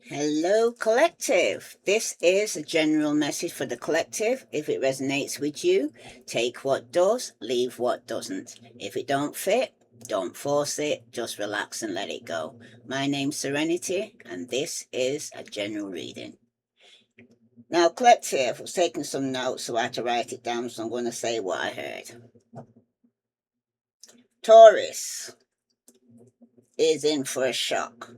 Hello, collective. This is a general message for the collective. If it resonates with you, take what does, leave what doesn't. If it don't fit, don't force it, just relax and let it go. My name's Serenity, and this is a general reading. Now, collective, I was taking some notes, so I had to write it down, so I'm going to say what I heard. Taurus is in for a shock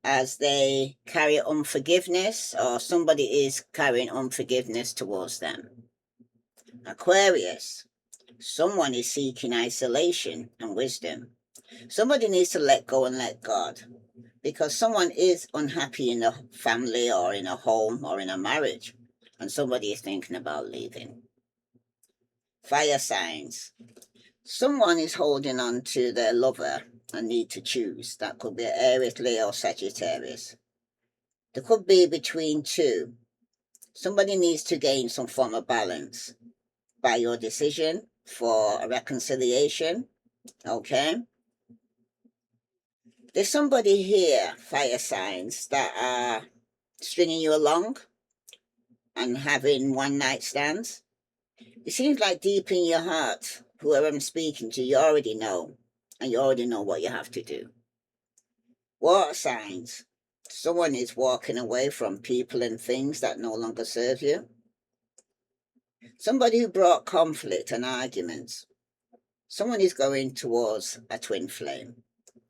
as they carry unforgiveness, or somebody is carrying unforgiveness towards them. Aquarius, someone is seeking isolation and wisdom. Somebody needs to let go and let God, because someone is unhappy in a family or in a home or in a marriage, and somebody is thinking about leaving. Fire signs, someone is holding on to their lover and need to choose. That could be Aries, Leo, Sagittarius. There could be between two. Somebody needs to gain some form of balance by your decision for a reconciliation. Okay? There's somebody here, fire signs, that are stringing you along and having one night stands. It seems like deep in your heart, whoever I'm speaking to, you already know, and you already know what you have to do. Water signs, someone is walking away from people and things that no longer serve you. Somebody who brought conflict and arguments. Someone is going towards a twin flame,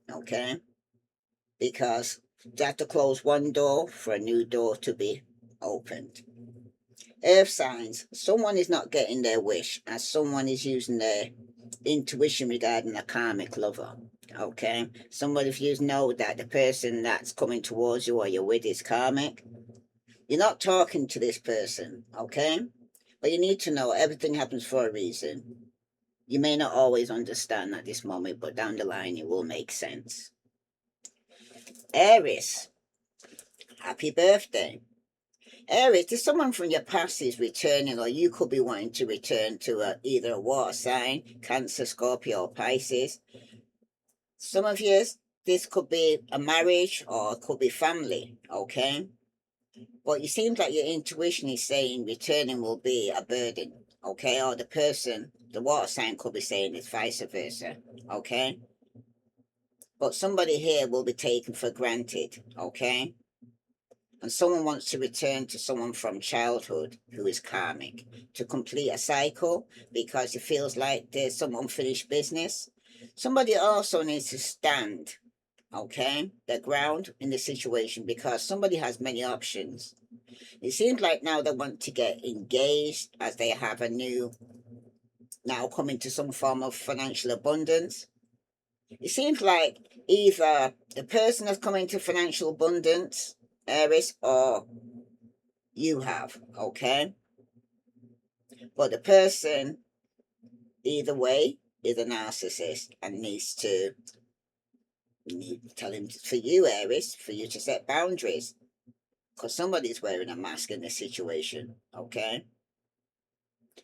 okay? Because you have to close one door for a new door to be opened. Earth signs, someone is not getting their wish as someone is using their intuition regarding a karmic lover. Okay, somebody, if you know that the person that's coming towards you or you're with is karmic, you're not talking to this person, okay? But you need to know everything happens for a reason. You may not always understand at this moment, but down the line it will make sense. Aries, happy birthday. Aries, there's someone from your past is returning, or you could be wanting to return to either a water sign, Cancer, Scorpio, or Pisces. Some of you, this could be a marriage or it could be family, okay? But it seems like your intuition is saying returning will be a burden, okay? Or the person, the water sign could be saying it's vice versa, okay? But somebody here will be taken for granted, okay? And someone wants to return to someone from childhood who is karmic to complete a cycle because it feels like there's some unfinished business. Somebody also needs to stand, okay, their ground in the situation because somebody has many options. It seems like now they want to get engaged as they have a new, now coming to some form of financial abundance. It seems like either the person has come into financial abundance, Aries, or you have, okay? But the person, either way, is a narcissist and needs to tell him, for you, Aries, for you to set boundaries. Because somebody's wearing a mask in this situation, okay?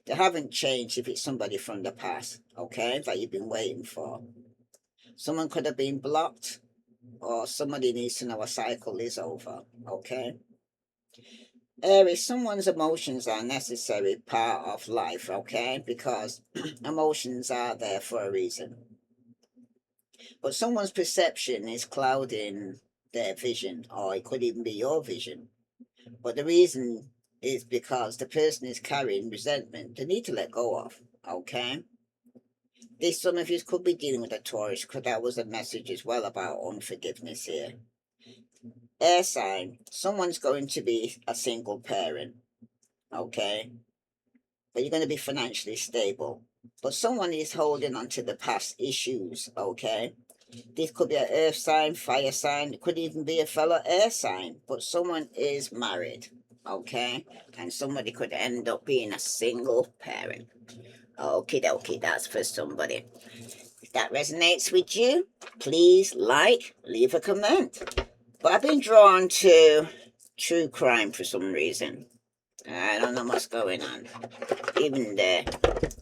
They haven't changed if it's somebody from the past, okay, that you've been waiting for. Someone could have been blocked, or somebody needs to know a cycle is over, okay? Aries, someone's emotions are a necessary part of life, okay? Because emotions are there for a reason. But someone's perception is clouding their vision, or it could even be your vision. But the reason is because the person is carrying resentment they need to let go of, okay? This, some of you could be dealing with a Taurus, because that was a message as well about unforgiveness here. Air sign, someone's going to be a single parent, okay? But you're going to be financially stable. But someone is holding on to the past issues, okay? This could be an earth sign, fire sign. It could even be a fellow air sign. But someone is married, okay? And somebody could end up being a single parent. Okie dokie, that's for somebody. If that resonates with you, please leave a comment. But I've been drawn to true crime for some reason. I don't know what's going on. Even the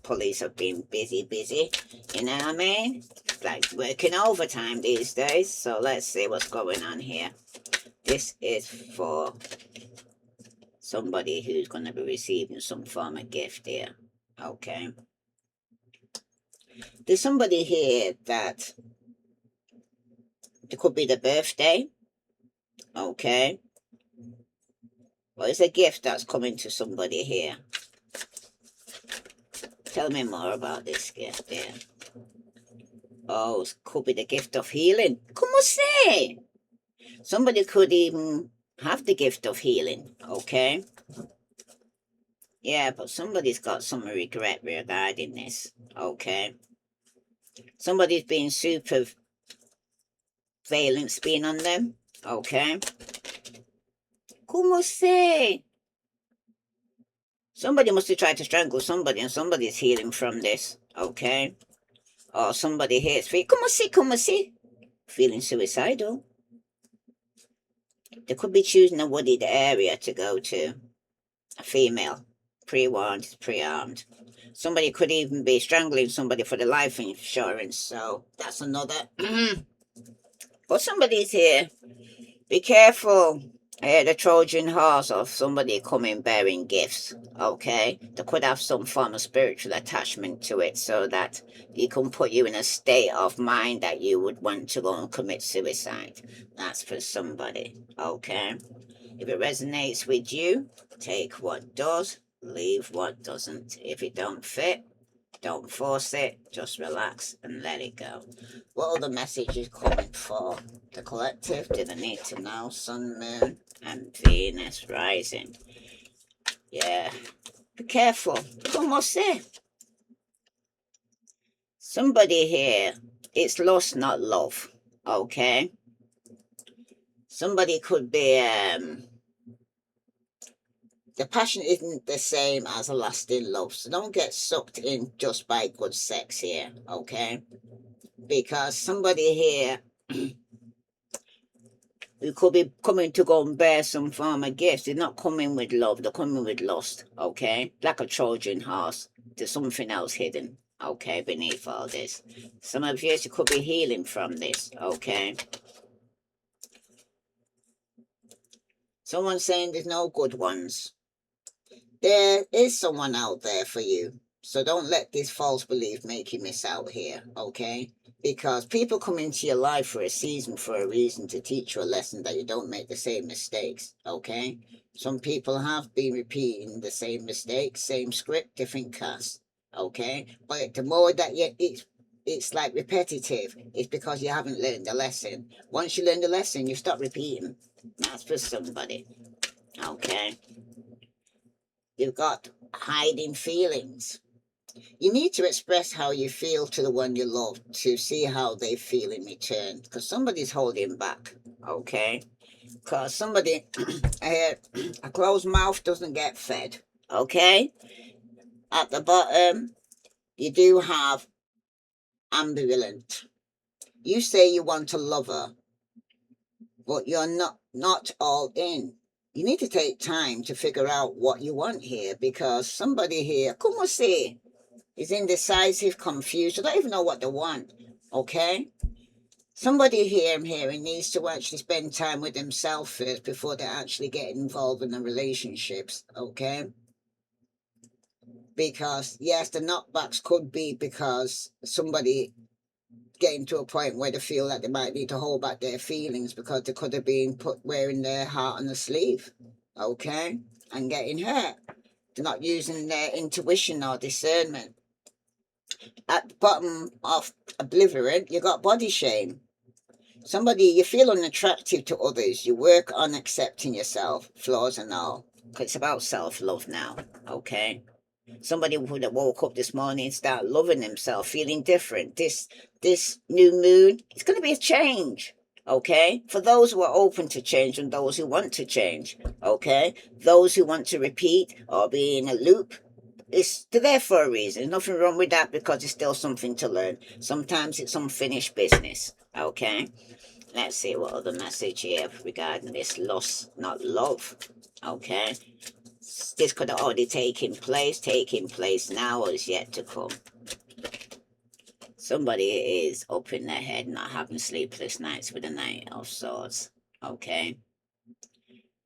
police have been busy. You know what I mean? Like working overtime these days. So let's see what's going on here. This is for somebody who's going to be receiving some form of gift here. Okay. There's somebody here that it could be the birthday. Okay. Well, it's a gift that's coming to somebody here. Tell me more about this gift here. Oh, it could be the gift of healing. Como se? Somebody could even have the gift of healing. Okay. Yeah, but somebody's got some regret regarding this. Okay. Somebody's being super valence being on them. Okay. Como se? Somebody must have tried to strangle somebody and somebody's healing from this. Okay. Or somebody here is feeling, como se? Feeling suicidal. They could be choosing a wooded area to go to. A female. Pre-warned, pre-armed. Somebody could even be strangling somebody for the life insurance. So that's another. But somebody's here. Be careful. The Trojan horse of somebody coming bearing gifts. Okay, they could have some form of spiritual attachment to it, so that he can put you in a state of mind that you would want to go and commit suicide. That's for somebody. Okay, if it resonates with you, take what does, leave what doesn't. If it don't fit, don't force it, just relax and let it go. What other message is coming for the collective? Do they need to know? Sun, Moon, and Venus rising. Yeah. Be careful. Como se? Somebody here, it's lost, not love. Okay? Somebody could be, the passion isn't the same as a lasting love. So don't get sucked in just by good sex here. Okay? Because somebody here who could be coming to go and bear some form of gifts, they're not coming with love, they're coming with lust, okay? Like a Trojan horse. There's something else hidden, okay, beneath all this. Some of you could be healing from this, okay? Someone's saying there's no good ones. There is someone out there for you. So don't let this false belief make you miss out here, okay? Because people come into your life for a season, for a reason, to teach you a lesson that you don't make the same mistakes, okay? Some people have been repeating the same mistakes, same script, different cast, okay? But the more that it's like repetitive, it's because you haven't learned the lesson. Once you learn the lesson, you stop repeating. That's for somebody, okay? You've got hiding feelings. You need to express how you feel to the one you love to see how they feel in return. Because somebody's holding back, okay? Because somebody, a closed mouth doesn't get fed, okay? At the bottom, you do have ambivalent. You say you want a lover, but you're not all in. You need to take time to figure out what you want here, because somebody here, como se, is indecisive, confused. I don't even know what they want. Okay? Somebody here, I'm hearing, needs to actually spend time with themselves first before they actually get involved in the relationships. Okay? Because, yes, the knockbacks could be because somebody getting to a point where they feel that they might need to hold back their feelings because they could have been wearing their heart on the sleeve. Okay? And getting hurt. They're not using their intuition or discernment. At the bottom of oblivion, you got body shame. Somebody, you feel unattractive to others. You work on accepting yourself, flaws and all. It's about self-love now, okay? Somebody would have woke up this morning and start loving himself, feeling different. This new moon, it's going to be a change, okay? For those who are open to change and those who want to change, okay? Those who want to repeat or be in a loop, they're there for a reason. There's nothing wrong with that because there's still something to learn. Sometimes it's unfinished business. Okay. Let's see what other message here regarding this loss, not love. Okay. This could have already taken place now or is yet to come. Somebody is up in their head, not having sleepless nights with a Knight of Swords. Okay.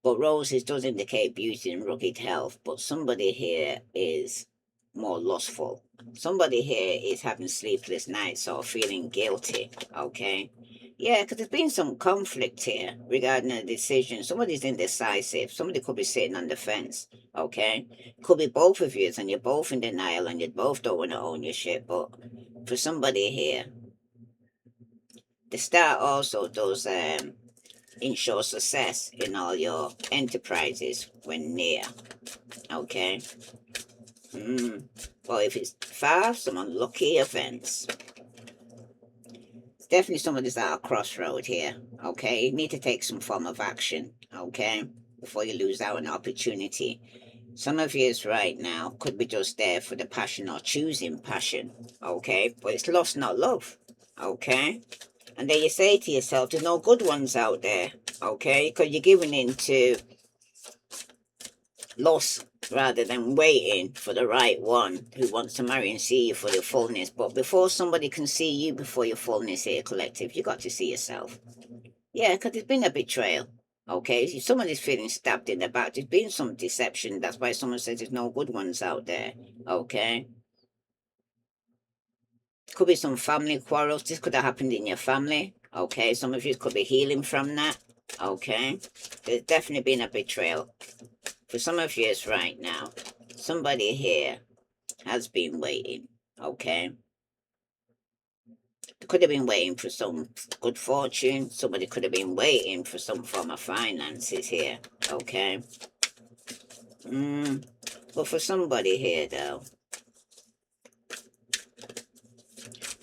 But roses does indicate beauty and rugged health, but somebody here is more lustful. Somebody here is having sleepless nights or feeling guilty, okay? Yeah, because there's been some conflict here regarding a decision. Somebody's indecisive. Somebody could be sitting on the fence, okay? Could be both of you, and you're both in denial and you both don't want to own your shit. But for somebody here, the star also does ensure success in all your enterprises when near, okay? Well, if it's far, some unlucky events. It's definitely somebody's at a crossroad here, okay? You need to take some form of action, okay? Before you lose out on opportunity. Some of you right now could be just there for the passion or choosing passion, okay? But it's lost, not love, okay? And then you say to yourself, there's no good ones out there, okay? Because you're giving in to loss rather than waiting for the right one who wants to marry and see you for your fullness. But before somebody can see you before your fullness here, collective, you got to see yourself. Yeah, because there's been a betrayal. Okay, if someone is feeling stabbed in the back, there's been some deception. That's why someone says there's no good ones out there. Okay. Could be some family quarrels. This could have happened in your family. Okay, some of you could be healing from that. Okay. There's definitely been a betrayal. For some of you right now, somebody here has been waiting, okay? They could have been waiting for some good fortune. Somebody could have been waiting for some form of finances here, okay? But for somebody here, though,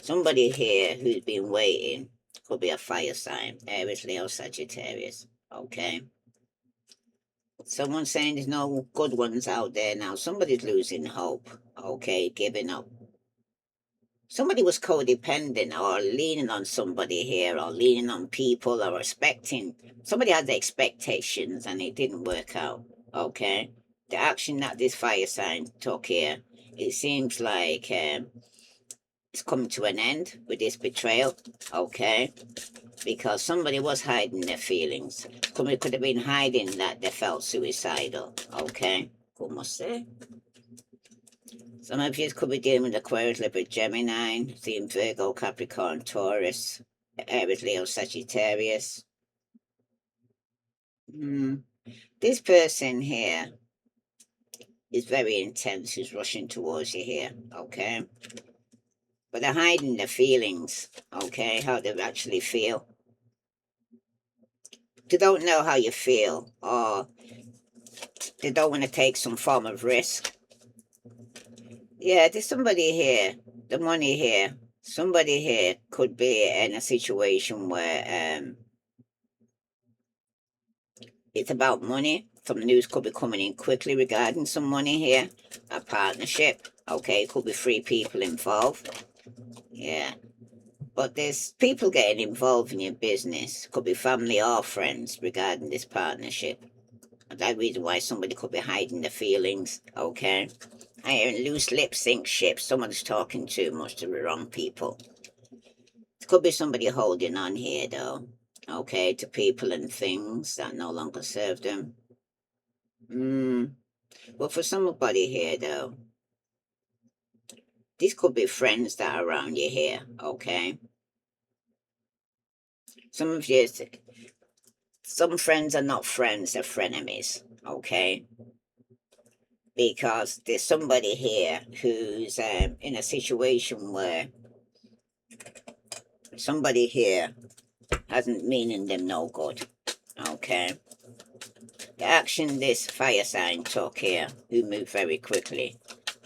somebody here who's been waiting could be a fire sign, Aries, Leo, Sagittarius, okay? Someone's saying there's no good ones out there now. Somebody's losing hope, okay, giving up. Somebody was codependent or leaning on somebody here or leaning on people or expecting. Somebody had the expectations and it didn't work out, okay? The action that this fire sign took here, it seems like it's coming to an end with this betrayal, okay? Because somebody was hiding their feelings. Somebody could have been hiding that they felt suicidal, okay? Como se? Some of you could be dealing with Aquarius, Libra, Gemini, seeing Virgo, Capricorn, Taurus, Aries, Leo, Sagittarius. This person here is very intense, who's rushing towards you here, okay? But they're hiding their feelings, okay? How they actually feel. They don't know how you feel, or they don't want to take some form of risk. Yeah, there's somebody here, the money here. Somebody here could be in a situation where it's about money. Some news could be coming in quickly regarding some money here. A partnership. Okay, could be 3 people involved. Yeah. But there's people getting involved in your business. Could be family or friends regarding this partnership. That's the reason why somebody could be hiding their feelings. Okay. I hear loose lips sink ships. Someone's talking too much to the wrong people. It could be somebody holding on here, though. Okay, to people and things that no longer serve them. Well, for somebody here, though, these could be friends that are around you here, okay? Some of you, some friends are not friends, they're frenemies, okay? Because there's somebody here who's in a situation where somebody here hasn't meaning them no good, okay? The action this fire sign took here, who moved very quickly,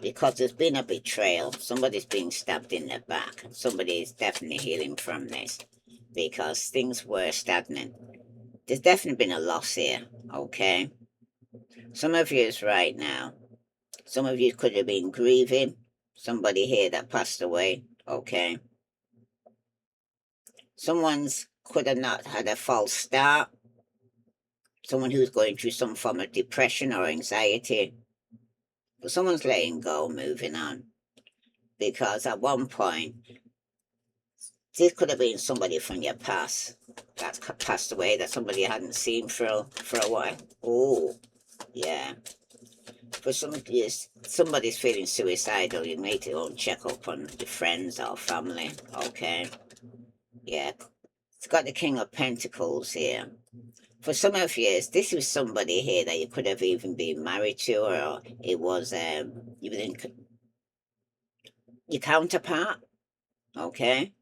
because there's been a betrayal. Somebody's being stabbed in the back. Somebody is definitely healing from this because things were stagnant. There's definitely been a loss here, okay? Some of you is right now. Some of you could have been grieving somebody here that passed away, okay? Someone's could have not had a false start. Someone who's going through some form of depression or anxiety. But someone's letting go, moving on. Because at one point, This could have been somebody from your past that's passed away, that somebody hadn't seen for a while. Oh, yeah. For some years, somebody's feeling suicidal. You need to go and check up on your friends or family. Okay. Yeah. It's got the King of Pentacles here. For some of you, this was somebody here that you could have even been married to, or it was you were in your counterpart. Okay.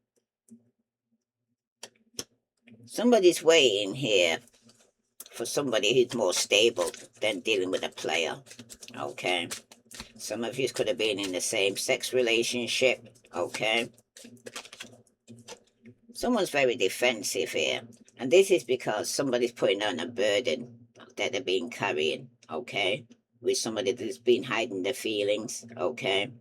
Somebody's waiting here for somebody who's more stable than dealing with a player. Okay. Some of you could have been in the same sex relationship. Okay. Someone's very defensive here. And this is because somebody's putting on a burden that they've been carrying. Okay. With somebody that's been hiding their feelings. Okay.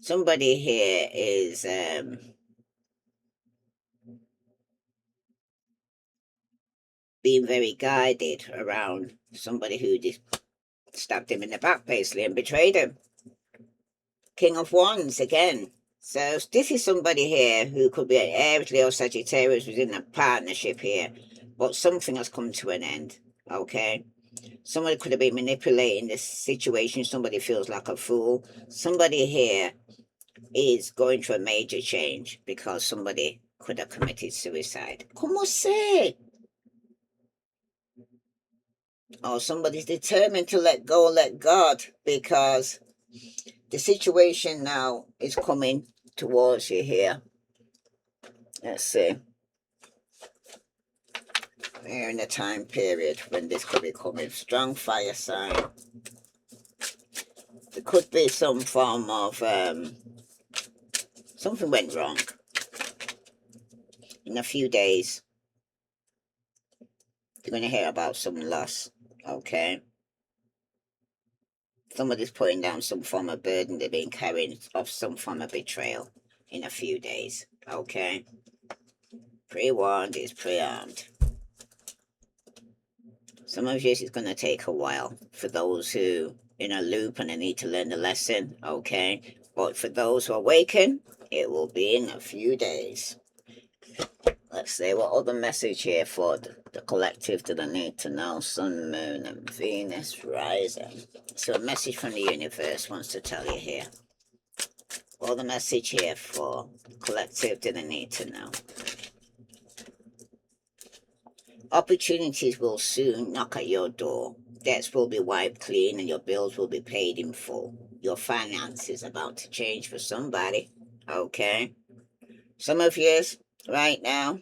Somebody here is being very guided around somebody who just stabbed him in the back, basically, and betrayed him. King of Wands again. So this is somebody here who could be an Aries, Leo, Sagittarius within a partnership here, but something has come to an end. Okay. Somebody could have been manipulating this situation. Somebody feels like a fool. Somebody here is going through a major change because somebody could have committed suicide. Como se? Or somebody's determined to let go, let God, because the situation now is coming towards you here. Let's see. We're in a time period when this could be coming. Strong fire sign. There could be some form of something went wrong. In a few days, you're going to hear about some loss. Okay. Somebody's putting down some form of burden they've been carrying, of some form of betrayal in a few days. Okay. Pre-warned is pre-armed. Some of you, it's going to take a while for those who in a loop and they need to learn the lesson. Okay. But for those who awaken, it will be in a few days. Let's see what other message here for the collective do they need to know. Sun, Moon, and Venus rising. So a message from the universe wants to tell you here. What the message here for collective do they need to know? Opportunities will soon knock at your door. Debts will be wiped clean and your bills will be paid in full. Your finances about to change for somebody. Okay. Some of you right now,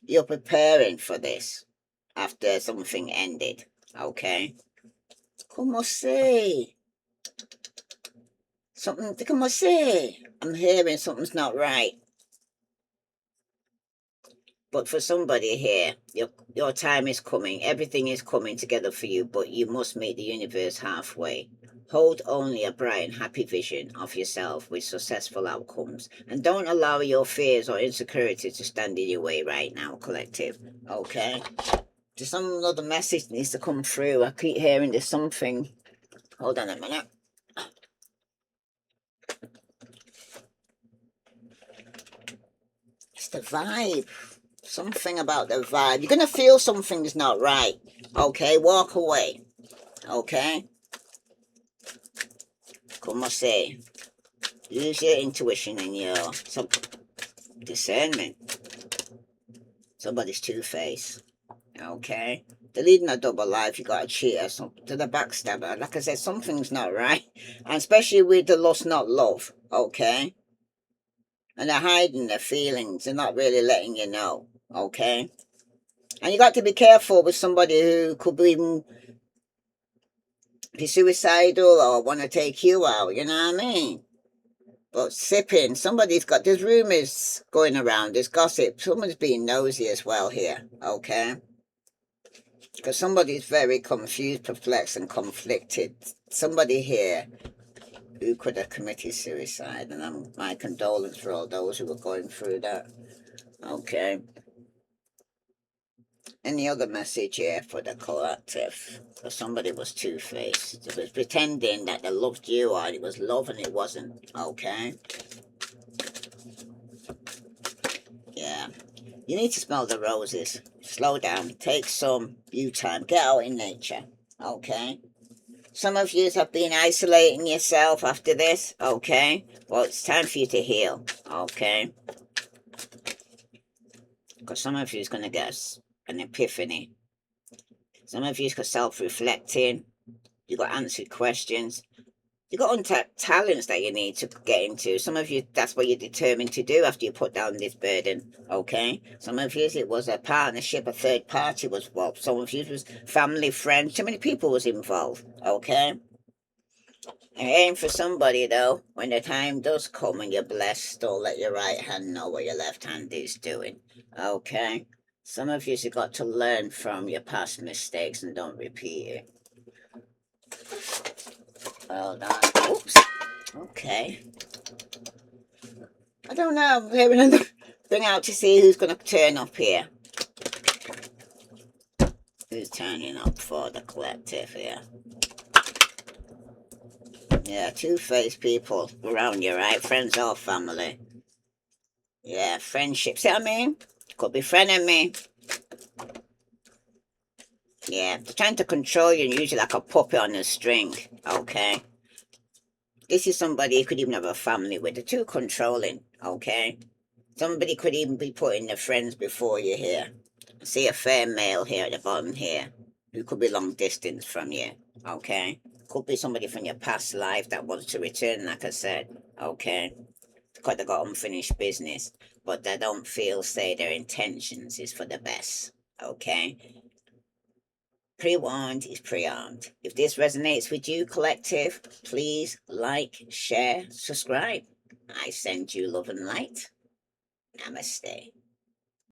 you're preparing for this after something ended. Okay. Como se? Something, como se? I'm hearing something's not right. But for somebody here, your time is coming. Everything is coming together for you, but you must meet the universe halfway. Hold only a bright and happy vision of yourself with successful outcomes. And don't allow your fears or insecurity to stand in your way right now, collective. Okay? There's some other message needs to come through. I keep hearing there's something. Hold on a minute. It's the vibe. Something about the vibe. You're going to feel something's not right. Okay? Walk away. Okay? Como se? Use your intuition and your discernment. Somebody's two-faced. Okay? They're leading a double life. You got a cheater, to the backstabber. Like I said, something's not right. And especially with the lust, not love. Okay? And they're hiding their feelings. They're not really letting you know. Okay? And you got to be careful with somebody who could be suicidal or want to take you out. You know what I mean? But sipping, there's rumors going around, there's gossip. Someone's being nosy as well here, okay? Because somebody's very confused, perplexed, and conflicted. Somebody here who could have committed suicide, and my condolence for all those who were going through that, okay? Any other message here for the collective? Or somebody was two-faced. It was pretending that they loved you, or it was love and it wasn't. Okay. Yeah. You need to smell the roses. Slow down. Take some you time. Get out in nature. Okay. Some of you have been isolating yourself after this. Okay. Well, it's time for you to heal. Okay. Because some of you is going to get an epiphany. Some of you got self-reflecting. You got answered questions. You got untapped talents that you need to get into. Some of you, that's what you're determined to do after you put down this burden. Okay. Some of you, it was a partnership, a third party was involved. Some of you was family, friends. Too many people was involved. Okay. And aim for somebody though. When the time does come and you're blessed, don't let your right hand know what your left hand is doing. Okay. Some of you have got to learn from your past mistakes and don't repeat it. Hold on. Oops. Okay. I don't know. I'm hearing another thing out to see who's going to turn up here. Who's turning up for the collective here? Yeah, two-faced people around you, right? Friends or family. Yeah, friendship. See what I mean? Could be friend and me. Yeah, they're trying to control you and use you like a puppet on a string. Okay. This is somebody you could even have a family with. They're too controlling. Okay. Somebody could even be putting their friends before you here. I see a fair male here at the bottom here who could be long distance from you. Okay. Could be somebody from your past life that wants to return, like I said. Okay. Because they got unfinished business. But they don't feel, say, their intentions is for the best. Okay. Pre-warned is pre-armed. If this resonates with you, collective, please like, share, subscribe. I send you love and light. Namaste.